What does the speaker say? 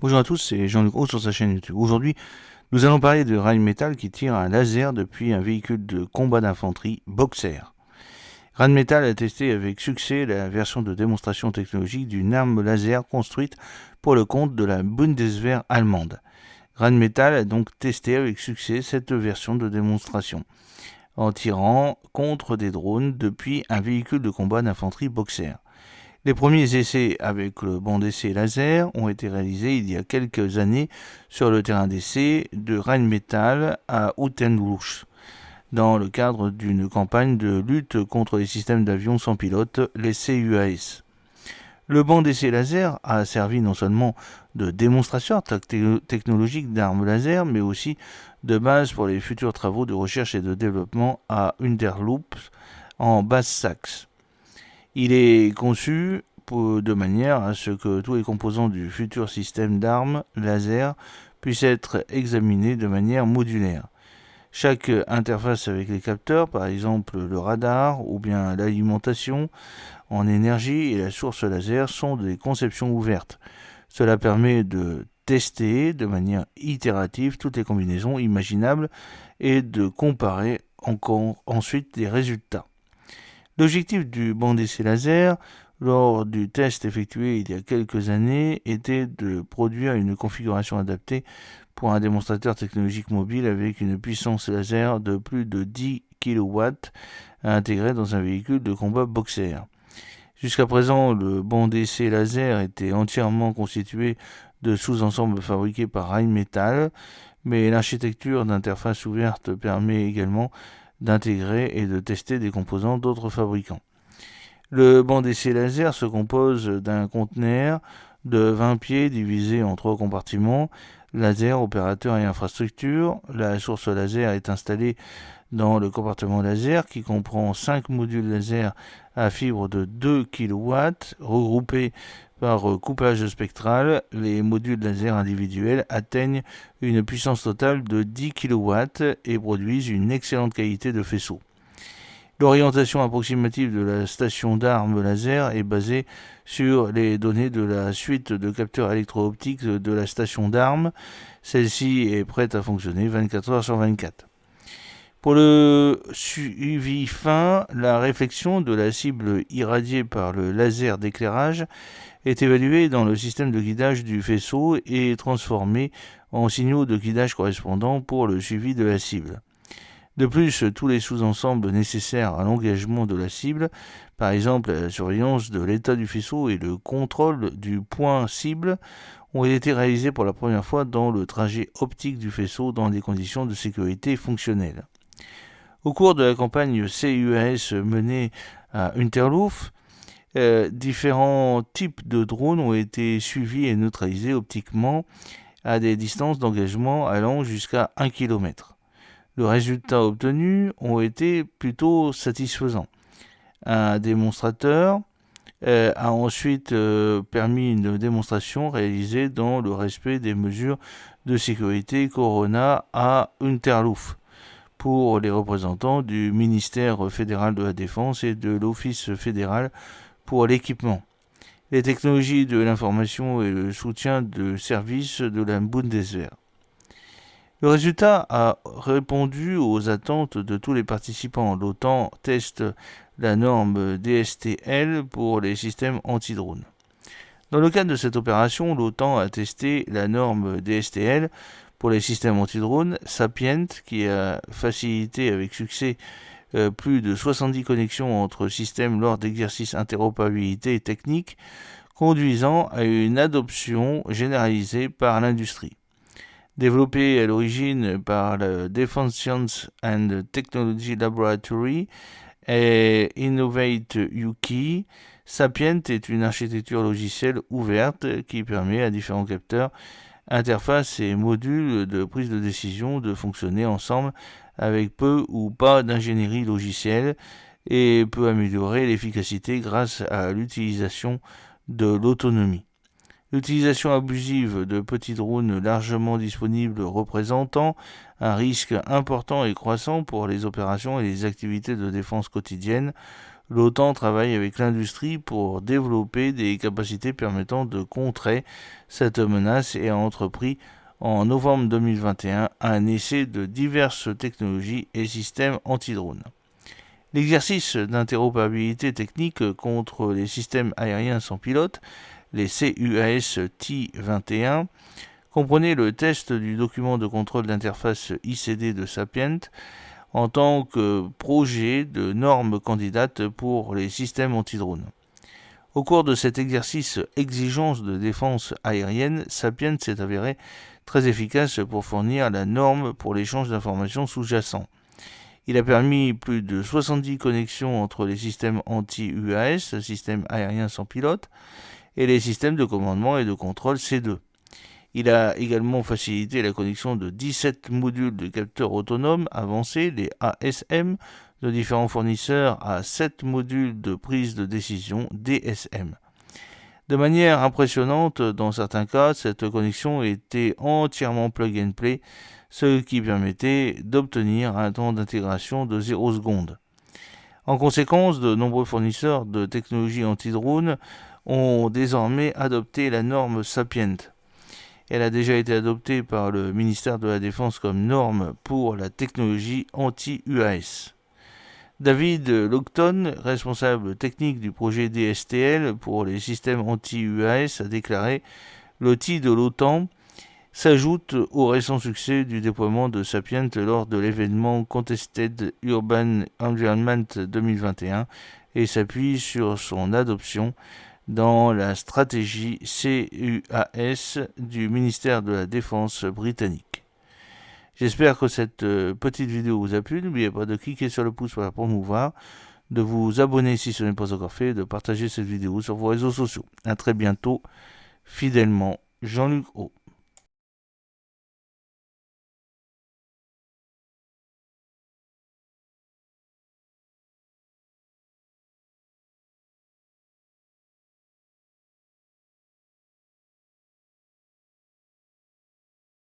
Bonjour à tous, c'est Jean-Luc Roux sur sa chaîne YouTube. Aujourd'hui, nous allons parler de Rheinmetall qui tire un laser depuis un véhicule de combat d'infanterie Boxer. Rheinmetall a testé avec succès la version de démonstration technologique d'une arme laser construite pour le compte de la Bundeswehr allemande. Rheinmetall a donc testé avec succès cette version de démonstration en tirant contre des drones depuis un véhicule de combat d'infanterie Boxer. Les premiers essais avec le banc d'essai laser ont été réalisés il y a quelques années sur le terrain d'essai de Rheinmetall à Utenhus, dans le cadre d'une campagne de lutte contre les systèmes d'avions sans pilote, les CUAS. Le banc d'essai laser a servi non seulement de démonstration technologique d'armes laser, mais aussi de base pour les futurs travaux de recherche et de développement à Unterloops en Basse-Saxe. Il est conçu de manière à ce que tous les composants du futur système d'armes laser puissent être examinés de manière modulaire. Chaque interface avec les capteurs, par exemple le radar ou bien l'alimentation en énergie et la source laser, sont des conceptions ouvertes. Cela permet de tester de manière itérative toutes les combinaisons imaginables et de comparer ensuite les résultats. L'objectif du banc d'essai laser, lors du test effectué il y a quelques années, était de produire une configuration adaptée pour un démonstrateur technologique mobile avec une puissance laser de plus de 10 kW intégrée dans un véhicule de combat Boxer. Jusqu'à présent, le banc d'essai laser était entièrement constitué de sous-ensembles fabriqués par Rheinmetall, mais l'architecture d'interface ouverte permet également d'intégrer et de tester des composants d'autres fabricants. Le banc d'essai laser se compose d'un conteneur de 20 pieds divisé en 3 compartiments, laser, opérateur et infrastructure. La source laser est installée dans le compartiment laser qui comprend 5 modules laser à fibre de 2 kW regroupés par couplage spectral. Les modules laser individuels atteignent une puissance totale de 10 kW et produisent une excellente qualité de faisceau. L'orientation approximative de la station d'armes laser est basée sur les données de la suite de capteurs électro-optiques de la station d'armes. Celle-ci est prête à fonctionner 24 heures sur 24. Pour le suivi fin, la réflexion de la cible irradiée par le laser d'éclairage est évaluée dans le système de guidage du faisceau et transformée en signaux de guidage correspondants pour le suivi de la cible. De plus, tous les sous-ensembles nécessaires à l'engagement de la cible, par exemple la surveillance de l'état du faisceau et le contrôle du point cible, ont été réalisés pour la première fois dans le trajet optique du faisceau dans des conditions de sécurité fonctionnelles. Au cours de la campagne CUAS menée à Unterloof, différents types de drones ont été suivis et neutralisés optiquement à des distances d'engagement allant jusqu'à 1 km. Les résultats obtenus ont été plutôt satisfaisants. Un démonstrateur a ensuite permis une démonstration réalisée dans le respect des mesures de sécurité Corona à Unterloof pour les représentants du ministère fédéral de la Défense et de l'Office fédéral pour l'équipement, les technologies de l'information et le soutien de services de la Bundeswehr. Le résultat a répondu aux attentes de tous les participants. L'OTAN teste la norme DSTL pour les systèmes anti-drones. Dans le cadre de cette opération, l'OTAN a testé la norme DSTL pour les systèmes anti-drones Sapient, qui a facilité avec succès plus de 70 connexions entre systèmes lors d'exercices interopérabilité technique, conduisant à une adoption généralisée par l'industrie. Développé à l'origine par le Defense Science and Technology Laboratory et Innovate UK, Sapient est une architecture logicielle ouverte qui permet à différents capteurs, interfaces et modules de prise de décision de fonctionner ensemble avec peu ou pas d'ingénierie logicielle et peut améliorer l'efficacité grâce à l'utilisation de l'autonomie. L'utilisation abusive de petits drones largement disponibles représentant un risque important et croissant pour les opérations et les activités de défense quotidiennes, l'OTAN travaille avec l'industrie pour développer des capacités permettant de contrer cette menace et a entrepris en novembre 2021 un essai de diverses technologies et systèmes anti-drones. L'exercice d'interopérabilité technique contre les systèmes aériens sans pilote, les CUAS-T21, comprenait le test du document de contrôle d'interface ICD de Sapient en tant que projet de norme candidate pour les systèmes anti-drones. Au cours de cet exercice exigence de défense aérienne, Sapient s'est avéré très efficace pour fournir la norme pour l'échange d'informations sous-jacents. Il a permis plus de 70 connexions entre les systèmes anti-UAS, systèmes aériens sans pilote, et les systèmes de commandement et de contrôle C2. Il a également facilité la connexion de 17 modules de capteurs autonomes avancés, les ASM, de différents fournisseurs à 7 modules de prise de décision, DSM. De manière impressionnante, dans certains cas, cette connexion était entièrement plug and play, ce qui permettait d'obtenir un temps d'intégration de 0 secondes. En conséquence, de nombreux fournisseurs de technologies anti-drones ont désormais adopté la norme Sapient. Elle a déjà été adoptée par le ministère de la Défense comme norme pour la technologie anti-UAS. David Lockton, responsable technique du projet DSTL pour les systèmes anti-UAS, a déclaré « L'outil de l'OTAN s'ajoute au récent succès du déploiement de Sapient lors de l'événement Contested Urban Environment 2021 et s'appuie sur son adoption dans la stratégie CUAS du ministère de la Défense britannique. » J'espère que cette petite vidéo vous a plu. N'oubliez pas de cliquer sur le pouce pour la promouvoir, de vous abonner si ce n'est pas encore fait, et de partager cette vidéo sur vos réseaux sociaux. À très bientôt, fidèlement, Jean-Luc O.